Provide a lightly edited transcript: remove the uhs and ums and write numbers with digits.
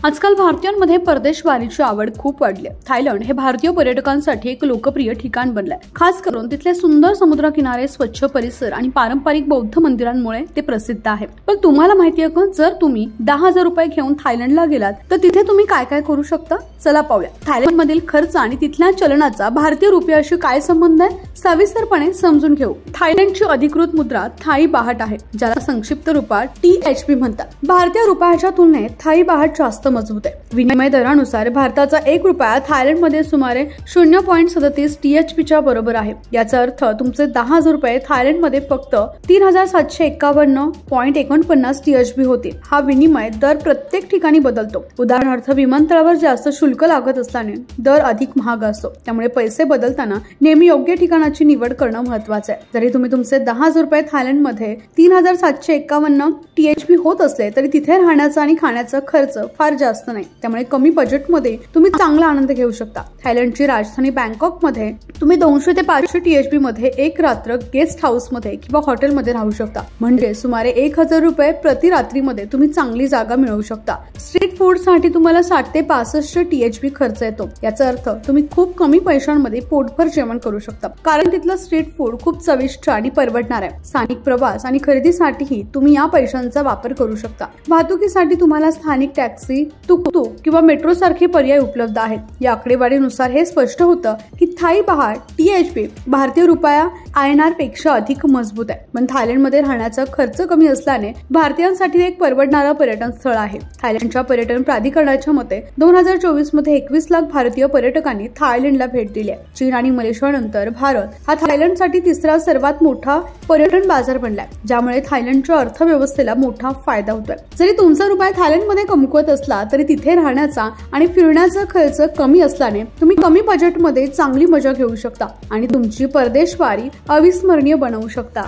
आजकाल भारतीयांमध्ये परदेशवारीची आवड खूप वाढली आहे। थायलंड हे भारतीय पर्यटकांसाठी एक लोकप्रिय ठिकाण बनलंय। खास करून तिथले सुंदर समुद्रकिनारे, स्वच्छ परिसर आणि पारंपरिक बौद्ध मंदिरांमुळे ते प्रसिद्ध आहे। पण तुम्हाला माहितीये का, जर तुम्ही 10,000 रुपये घेऊन थायलंडला गेलात तर तिथे तुम्ही काय काय करू शकता? चला पाहूया। थायलंड मधील खर्च आणि तिथल्या चलनाचा भारतीय रुपयाशी काय संबंध आहे, सविस्तरपणे समजून घेऊ। थायलंडची अधिकृत मुद्रा थाई बाहट आहे, ज्याला संक्षिप्त रूपात THB म्हणतात। भारतीय रुपयाच्या तुलनेत थाई बाहट जास्त मजबूत आहे। विनिमय दरानुसार भारताचा 1 रुपया थायलंडमध्ये सुमारे 0.37 THB च्या बरोबर आहे। याचा अर्थ तुमचे 10,000 रुपये थायलंडमध्ये फक्त 3,751.49 THB होतील। हा विनिमय दर प्रत्येक ठिकाणी बदलतो। उदाहरणार्थ, विमानतळावर जास्त शुल्क लागत असल्याने दर अधिक महाग असतो। त्यामुळे पैसे बदलताना नेहमी योग्य ठिकाणाची निवड करणं महत्त्वाचं आहे। जरी तुम्ही तुमचे 10,000 रुपये थायलंडमध्ये 3,751 THB होत असले तरी तिथे राहण्याचा आणि खाण्याचा खर्च फार जास्त नाही। त्यामुळे कमी बजेटमध्ये तुम्ही चांगला आनंद घेऊ शकता। थायलंडची राजधानी बँकॉक मध्ये तुम्ही 200 ते 500 THB मध्ये एक रात्र गेस्ट हाऊस मध्ये किंवा हॉटेलमध्ये राहू शकता। म्हणजे सुमारे 1,000 रुपये प्रति रात्रीमध्ये तुम्ही चांगली जागा मिळवू शकता। स्ट्रीट फूड साठी तुम्हाला 60 ते 65 THB खर्च येतो। याचा अर्थ तुम्ही खूप कमी पैशांमध्ये पोटभर जेवण करू शकता, कारण तिथलं स्ट्रीट फूड खूप चविष्ट आणि परवडणार आहे। स्थानिक प्रवास आणि खरेदीसाठीही तुम्ही या पैशांचा वापर करू शकता। वाहतुकीसाठी तुम्हाला स्थानिक टॅक्सी, तुकतुक किंवा मेट्रो सारखे पर्याय उपलब्ध आहेत। या आकडेवारीनुसार हे स्पष्ट होतं की थाई बाहट THB भारतीय रुपया INR पेक्षा अधिक मजबूत आहे। पण थायलंडमध्ये राहण्याचा खर्च कमी असल्याने भारतीयांसाठी एक परवडणारा पर्यटन स्थळ आहे। थायलंडच्या पर्यटन प्राधिकरणाच्या मते 2024 मध्ये 21 लाख भारतीय पर्यटकांनी थायलंडला भेट दिली आहे। चीन आणि मलेशियानंतर भारत हा थायलंडसाठी तिसरा सर्वात मोठा पर्यटन बाजार बनलाय, ज्यामुळे थायलंडच्या अर्थव्यवस्थेला मोठा फायदा होतोय। जरी तुमचा रुपया थायलंडमध्ये कमकुवत असला तरी तिथे राहण्याचा आणि फिरण्याचा खर्च कमी असल्याने तुम्ही कमी बजेटमध्ये चांगली मजा घेऊ शकता आणि तुमची परदेशवारी अविस्मरणीय बनवू शकता।